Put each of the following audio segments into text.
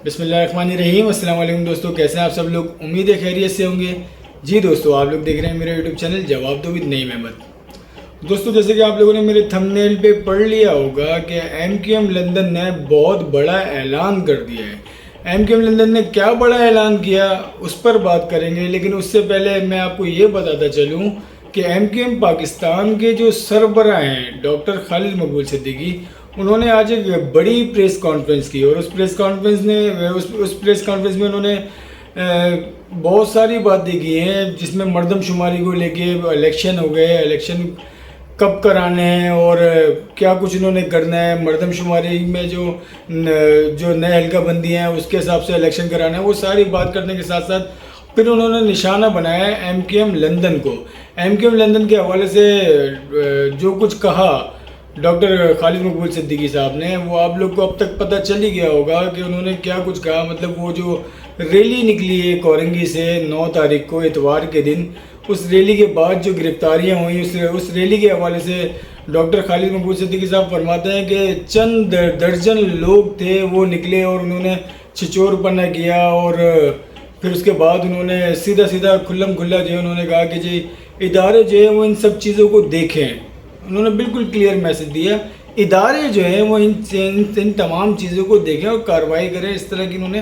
بسم اللہ الرحمن الرحیم۔ السلام علیکم دوستو، کیسے ہیں آپ سب لوگ؟ امید ہے خیریت سے ہوں گے۔ جی دوستو، آپ لوگ دیکھ رہے ہیں میرا یوٹیوب چینل جواب دو ود نعیم احمد۔ دوستو، جیسے کہ آپ لوگوں نے میرے تھمب نیل پہ پڑھ لیا ہوگا کہ ایم کیو ایم لندن نے بہت بڑا اعلان کر دیا ہے۔ ایم کیو ایم لندن نے کیا بڑا اعلان کیا اس پر بات کریں گے، لیکن اس سے پہلے میں آپ کو یہ بتاتا چلوں کہ ایم کیو ایم پاکستان کے جو سربراہ ہیں ڈاکٹر خالد مقبول صدیقی، انہوں نے آج ایک بڑی پریس کانفرنس کی، اور اس پریس کانفرنس میں انہوں نے بہت ساری باتیں کی ہیں، جس میں مردم شماری کو لے کے الیکشن ہو گئے، الیکشن کب کرانے ہیں اور کیا کچھ انہوں نے کرنا ہے، مردم شماری میں جو نئے حلقہ بندی ہیں اس کے حساب سے الیکشن کرانا ہے، وہ ساری بات کرنے کے ساتھ ساتھ پھر انہوں نے نشانہ بنایا ہے ایم کیو ایم لندن کو۔ ایم کیو ایم لندن کے حوالے سے جو کچھ کہا ڈاکٹر خالد مقبول صدیقی صاحب نے، وہ آپ لوگ کو اب تک پتہ چل ہی گیا ہوگا کہ انہوں نے کیا کچھ کہا۔ مطلب وہ جو ریلی نکلی ہے کورنگی سے 9 تاریخ کو اتوار کے دن، اس ریلی کے بعد جو گرفتاریاں ہوئیں، اس ریلی کے حوالے سے ڈاکٹر خالد مقبول صدیقی صاحب فرماتے ہیں کہ چند درجن لوگ تھے، وہ نکلے اور انہوں نے چھچور پنا کیا، اور پھر اس کے بعد انہوں نے سیدھا کھلم کھلا جو انہوں نے کہا کہ جی ادارے جو ہیں وہ ان سب چیزوں کو دیکھیں۔ انہوں نے بالکل کلیئر میسج دیا، ادارے جو ہیں وہ ان تمام چیزوں کو دیکھیں اور کارروائی کریں، اس طرح کی انہوں نے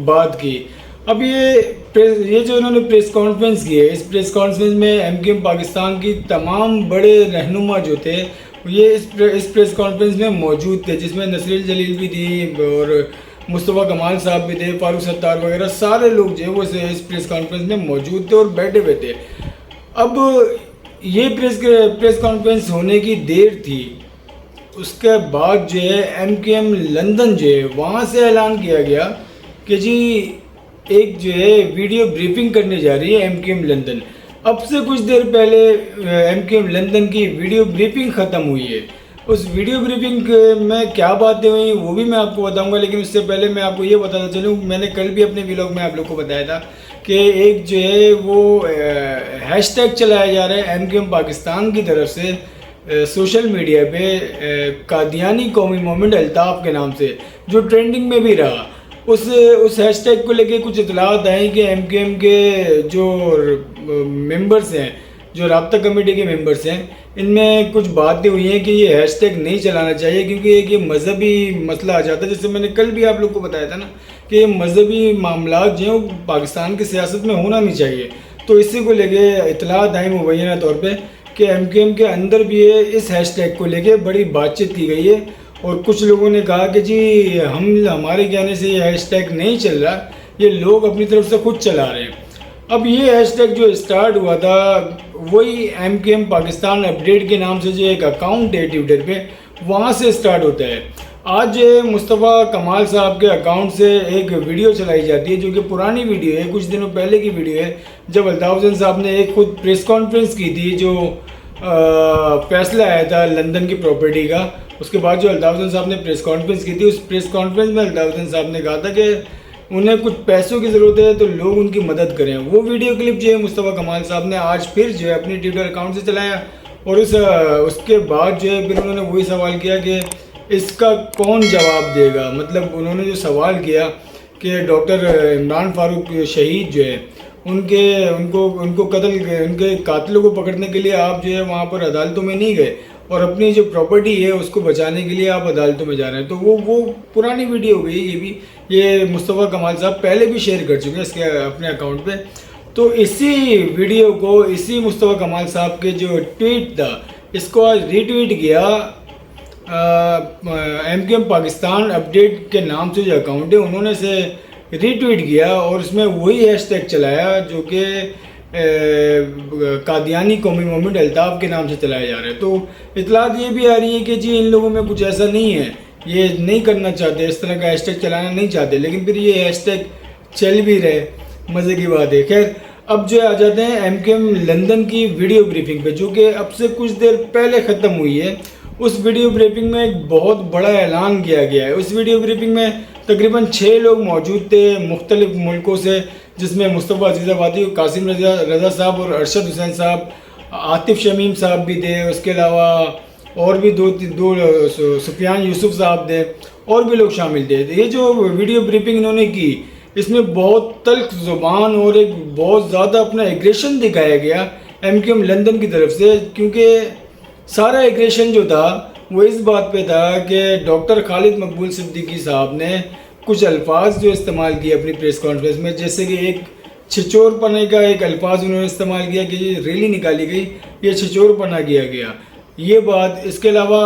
بات کی۔ اب یہ جو انہوں نے پریس کانفرنس کی ہے، اس پریس کانفرنس میں ایم کیو ایم پاکستان کی تمام بڑے رہنما جو تھے یہ اس پریس کانفرنس میں موجود تھے، جس میں نسرین جلیل بھی تھی اور مصطفیٰ کمال صاحب بھی تھے، فاروق ستار وغیرہ سارے لوگ جو ہیں وہ اس پریس کانفرنس میں موجود تھے اور بیٹھے ہوئے تھے۔ اب یہ پریس کانفرنس ہونے کی دیر تھی، اس کے بعد جو ہے ایم کیو ایم لندن جو ہے وہاں سے اعلان کیا گیا کہ جی ایک جو ہے ویڈیو بریفنگ کرنے جا رہی ہے ایم کیو ایم لندن۔ اب سے کچھ دیر پہلے ایم کیو ایم لندن کی ویڈیو بریفنگ ختم ہوئی ہے۔ اس ویڈیو بریفنگ میں کیا باتیں ہوئیں وہ بھی میں آپ کو بتاؤں گا، لیکن اس سے پہلے میں آپ کو یہ بتاتا چلوں، میں نے کل بھی اپنے ویلاگ میں آپ لوگ کو بتایا تھا کہ ایک جو ہے وہ ہیش ٹیگ چلایا جا رہا ہے ایم کیو ایم پاکستان کی طرف سے سوشل میڈیا پہ، قادیانی قومی موومنٹ الطاف کے نام سے، جو ٹرینڈنگ میں بھی رہا۔ اس ہیش ٹیگ کو لے کے کچھ اطلاعات آئیں کہ ایم کیو ایم کے جو ممبرز ہیں، جو رابطہ کمیٹی کے ممبرز ہیں، ان میں کچھ باتیں ہوئی ہیں کہ یہ ہیش ٹیگ نہیں چلانا چاہیے، کیونکہ ایک یہ مذہبی مسئلہ آ جاتا ہے، جیسے میں نے کل بھی آپ لوگ کو بتایا تھا نا کہ یہ مذہبی معاملات جو ہیں وہ پاکستان کی سیاست میں ہونا نہیں چاہیے۔ تو اسی کو لے کے اطلاعات آئیں مبینہ طور پہ کہ ایم کیو ایم کے اندر بھی اس ہیش ٹیگ کو لے کے بڑی بات چیت کی گئی ہے، اور کچھ لوگوں نے کہا کہ جی ہمارے کہنے سے یہ ہیش ٹیگ نہیں چل رہا، یہ لوگ اپنی طرف سے خود چلا رہے ہیں۔ اب یہ ہیش ٹیگ جو اسٹارٹ ہوا تھا وہی ایم کیو ایم پاکستان اپڈیٹ کے نام سے جو ایک اکاؤنٹ ہے ٹویٹر پہ، وہاں سے اسٹارٹ ہوتا ہے۔ آج مصطفیٰ کمال صاحب کے اکاؤنٹ سے ایک ویڈیو چلائی جاتی ہے، جو کہ پرانی ویڈیو ہے، کچھ دنوں پہلے کی ویڈیو ہے، جب الطاف حسین صاحب نے ایک خود پریس کانفرنس کی تھی، جو فیصلہ آیا تھا لندن کی پراپرٹی کا۔ اس کے بعد جو الطاف حسین صاحب نے پریس کانفرنس کی تھی، اس پریس کانفرنس میں الطاف حسین صاحب نے کہا تھا کہ انہیں کچھ پیسوں کی ضرورت ہے تو لوگ ان کی مدد کریں۔ وہ ویڈیو کلپ جو ہے مصطفیٰ کمال صاحب نے آج پھر جو ہے اپنی ٹویٹر اکاؤنٹ سے چلایا، اور اس کے بعد جو ہے پھر انہوں نے وہی سوال کیا کہ اس کا کون جواب دے گا۔ مطلب انہوں نے جو سوال کیا کہ ڈاکٹر عمران فاروق شہید جو ہے ان کے قاتلوں کو پکڑنے کے لیے آپ جو ہے وہاں پر عدالتوں میں نہیں گئے، اور اپنی جو پراپرٹی ہے اس کو بچانے کے لیے آپ عدالتوں میں جا رہے ہیں۔ تو وہ پرانی ویڈیو ہو گئی، یہ مصطفیٰ کمال صاحب پہلے بھی شیئر کر چکے ہیں اس کے اپنے اکاؤنٹ پہ۔ تو اسی ویڈیو کو، اسی مصطفیٰ کمال صاحب کے جو ٹویٹ تھا، اس کو آج ری ٹویٹ کیا ایم کیو ایم پاکستان اپڈیٹ کے نام سے جو اکاؤنٹ ہے انہوں نے اسے ری ٹویٹ کیا، اور اس میں وہی ہیش ٹیگ چلایا جو کہ قادیانی قومی موومنٹ الطاف کے نام سے چلایا جا رہا ہے۔ تو اطلاعات یہ بھی آ رہی ہے کہ جی ان لوگوں میں کچھ ایسا نہیں ہے، یہ نہیں کرنا چاہتے، اس طرح کا ہیش ٹیگ چلانا نہیں چاہتے، لیکن پھر یہ ہیش ٹیگ چل بھی رہے، مزے کی بات ہے۔ خیر، اب جو آ جاتے ہیں ایم کیو ایم لندن کی ویڈیو بریفنگ پہ، جو کہ اب سے کچھ دیر پہلے ختم ہوئی ہے۔ اس ویڈیو بریفنگ میں ایک بہت بڑا اعلان کیا گیا ہے۔ اس ویڈیو بریفنگ میں تقریباً 6 لوگ موجود تھے مختلف ملکوں سے، جس میں مصطفیٰ عزیز آبادی، قاسم رضا صاحب اور ارشد حسین صاحب، عاطف شمیم صاحب بھی تھے، اس کے علاوہ اور بھی دو سفیان یوسف صاحب تھے، اور بھی لوگ شامل تھے. یہ جو ویڈیو بریفنگ انہوں نے کی اس میں بہت تلخ زبان اور ایک بہت زیادہ اپنا ایگریشن دکھایا گیا MQM لندن کی طرف سے، کیونکہ سارا ایگریشن جو تھا وہ اس بات پہ تھا کہ ڈاکٹر خالد مقبول صدیقی صاحب نے کچھ الفاظ جو استعمال کیے اپنی پریس کانفرنس میں، جیسے کہ ایک چھچور پنے کا ایک الفاظ انہوں نے استعمال کیا کہ یہ ریلی نکالی گئی، یہ چھچور پنا کیا گیا یہ بات. اس کے علاوہ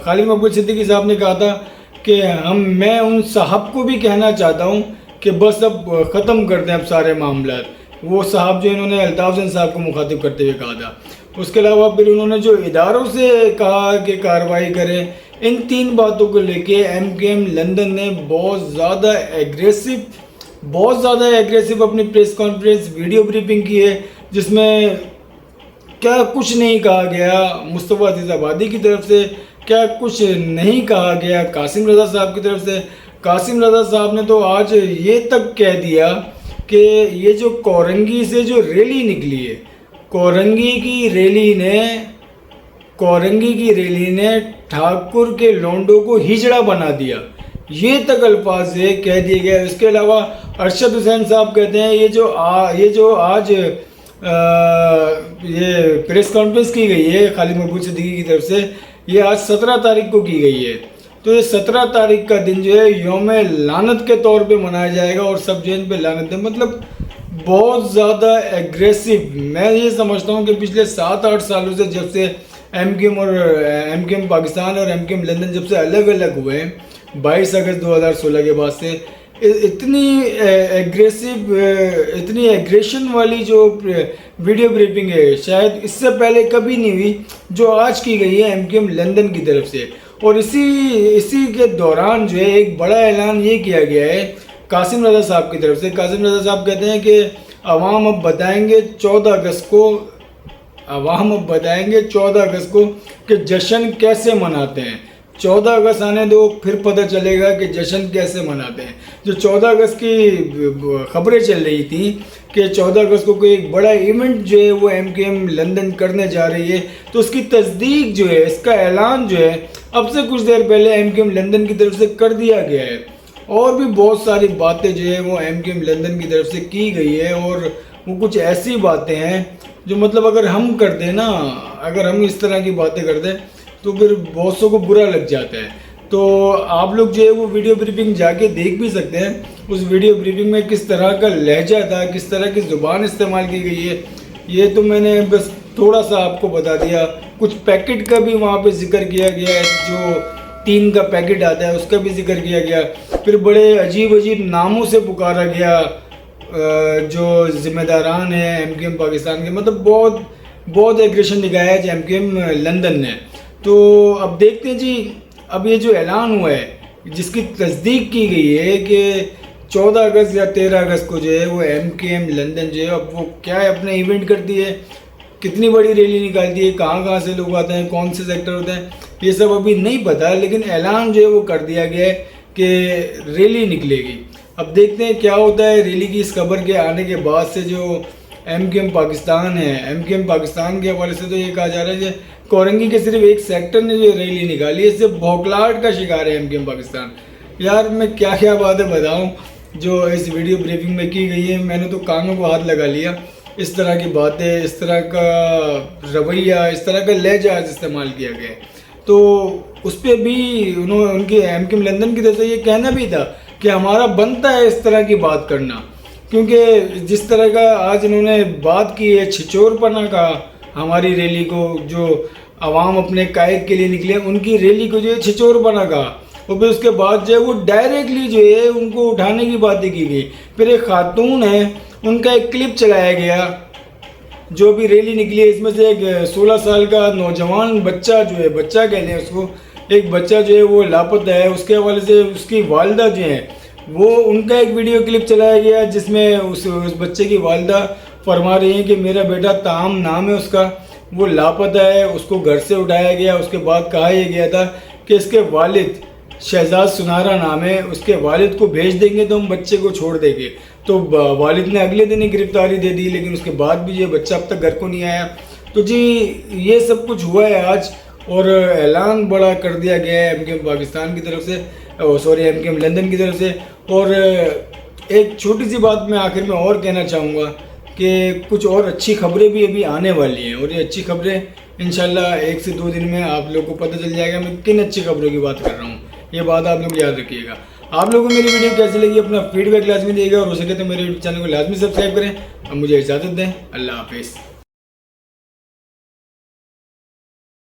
خالد مقبول صدیقی صاحب نے کہا تھا کہ میں ان صاحب کو بھی کہنا چاہتا ہوں کہ بس اب ختم کر دیں اب سارے معاملات. وہ صاحب جو انہوں نے الطاف حسین صاحب کو مخاطب کرتے ہوئے کہا تھا. اس کے علاوہ پھر انہوں نے جو اداروں سے کہا کہ کارروائی کریں، ان 3 باتوں کو لے کے MQM لندن نے بہت زیادہ ایگریسو اپنی پریس کانفرنس ویڈیو بریفنگ کی ہے، جس میں کیا کچھ نہیں کہا گیا مصطفیٰ عزیز آبادی کی طرف سے، کیا کچھ نہیں کہا گیا قاسم رضا صاحب کی طرف سے. قاسم رضا صاحب نے تو آج یہ تک کہہ دیا کہ یہ جو کورنگی سے جو ریلی نکلی ہے، کورنگی کی ریلی نے ٹھاکر کے لونڈوں کو ہجڑا بنا دیا، یہ تک الفاظ کہہ دیے گئے. اس کے علاوہ ارشد حسین صاحب کہتے ہیں یہ جو آج یہ پریس کانفرنس کی گئی ہے خالد مقبول صدیقی کی طرف سے، یہ آج 17 تاریخ کو کی گئی ہے، تو یہ 17 تاریخ کا دن جو ہے یوم لعنت کے طور پہ منایا جائے گا اور سب جین پہ لعنت ہے. مطلب بہت زیادہ ایگریسو. میں یہ سمجھتا ہوں کہ پچھلے 7-8 سالوں سے جب سے MQM پاکستان اور MQM لندن جب سے الگ ہوئے ہیں 22 اگست 2016 کے بعد سے، اتنی ایگریشن والی جو ویڈیو بریفنگ ہے شاید اس سے پہلے کبھی نہیں ہوئی جو آج کی گئی ہے MQM لندن کی طرف سے. اور اسی کے دوران جو ہے ایک بڑا اعلان یہ کیا گیا ہے قاسم رضا صاحب کی طرف سے. قاسم رضا صاحب کہتے ہیں کہ عوام اب بتائیں گے 14 اگست کو کہ جشن کیسے مناتے ہیں. 14 اگست آنے دو پھر پتہ چلے گا کہ جشن کیسے مناتے ہیں. جو 14 اگست کی خبریں چل رہی تھیں کہ 14 اگست کو کوئی ایک بڑا ایونٹ جو ہے وہ MQM لندن کرنے جا رہی ہے، تو اس کی تصدیق جو ہے، اس کا اعلان جو ہے اب سے کچھ دیر پہلے MQM لندن کی طرف سے کر دیا گیا ہے. اور بھی بہت ساری باتیں جو ہے وہ MQM لندن کی طرف سے کی گئی ہے، اور وہ کچھ ایسی باتیں ہیں جو مطلب اگر ہم کر دیں نا، اگر ہم اس طرح کی باتیں کر دیں تو پھر بہت سو کو برا لگ جاتا ہے. تو آپ لوگ جو ہے وہ ویڈیو بریفنگ جا کے دیکھ بھی سکتے ہیں. اس ویڈیو بریفنگ میں کس طرح کا لہجہ تھا، کس طرح کی زبان استعمال کی گئی ہے، یہ تو میں نے بس تھوڑا سا آپ کو بتا دیا. کچھ پیکٹ کا بھی وہاں پہ ذکر کیا گیا ہے، جو 3 کا پیکٹ آتا ہے اس کا بھی ذکر کیا گیا. پھر بڑے عجیب ناموں سے پکارا گیا جو ذمہ داران ہیں MQM پاکستان کے. مطلب بہت ایگریشن دکھایا ہے MQM لندن نے. تو اب دیکھتے ہیں جی، اب یہ جو اعلان ہوا ہے جس کی تصدیق کی گئی ہے کہ 14 اگست یا 13 اگست کو جو ہے وہ MQM لندن جو ہے اب وہ کیا ہے اپنا ایونٹ کرتی ہے، کتنی بڑی ریلی نکالتی ہے، کہاں سے لوگ آتے ہیں، کون سے سیکٹر ہوتے ہیں، یہ سب ابھی نہیں پتا، لیکن اعلان جو ہے وہ کر دیا گیا ہے کہ ریلی نکلے گی. اب دیکھتے ہیں کیا ہوتا ہے. ریلی کی اس خبر کے آنے کے بعد سے جو MQM پاکستان ہے، MQM پاکستان کے حوالے سے تو یہ کہا جا رہا ہے کہ کورنگی کے صرف ایک سیکٹر نے جو ریلی نکالی ہے، اس سے بھوکلاہٹ کا شکار ہے MQM پاکستان. یار میں کیا باتیں بتاؤں جو اس ویڈیو بریفنگ میں کی گئی ہے. میں نے تو کانوں کو ہاتھ لگا لیا. اس طرح کی باتیں، اس طرح کا رویہ، اس طرح کا لہجہ استعمال کیا گیا ہے. تو اس پہ بھی ان کے MQM لندن کی طرف سے یہ کہنا بھی تھا کہ ہمارا بنتا ہے اس طرح کی بات کرنا، کیونکہ جس طرح کا آج انہوں نے بات کی ہے چھچور پنا کا، ہماری ریلی کو جو عوام اپنے قائد کے لیے نکلے ان کی ریلی کو جو ہے چھچور پنا کا، اور پھر اس کے بعد جو ہے وہ ڈائریکٹلی جو ہے ان کو اٹھانے کی باتیں کی گئی. پھر ایک خاتون ہے، ان کا ایک کلپ چلایا گیا جو بھی ریلی نکلی ہے. اس میں سے ایک 16 سال کا نوجوان بچہ جو ہے، بچہ کہتے ہیں اس کو، ایک بچہ جو ہے وہ لاپتہ ہے. اس کے حوالے سے اس کی والدہ جو ہیں وہ ان کا ایک ویڈیو کلپ چلایا گیا جس میں اس بچے کی والدہ فرما رہی ہیں کہ میرا بیٹا تام نام ہے اس کا، وہ لاپتہ ہے. اس کو گھر سے اٹھایا گیا. اس کے بعد کہا یہ گیا تھا کہ اس کے والد شہزاد سنارا نام ہے، اس کے والد کو بھیج دیں گے تو ہم بچے کو چھوڑ دیں گے. تو والد نے اگلے دن ہی گرفتاری دے دی، لیکن اس کے بعد بھی یہ بچہ اب تک گھر کو نہیں آیا. تو جی یہ سب کچھ ہوا ہے آج، اور اعلان بڑا کر دیا گیا ہے ایم کے ایم پاکستان کی طرف سے، ایم کے ایم لندن کی طرف سے۔ اور ایک چھوٹی سی بات میں آخر میں اور کہنا چاہوں گا کہ کچھ اور اچھی خبریں بھی ابھی آنے والی ہیں، اور یہ اچھی خبریں انشاءاللہ 1 سے 2 دن میں آپ لوگوں کو پتہ چل جائے گا میں کن اچھی خبروں کی بات کر رہا ہوں۔ یہ بات آپ لوگ یاد رکھیے گا۔ آپ لوگوں کو میری ویڈیو کیسی لگی اپنا فیڈ بیک لازمی دے گا، اور ہو سکے تو میرے یوٹیوب چینل کو لازمی سبسکرائب کریں۔ اب مجھے اجازت دیں، اللہ حافظ۔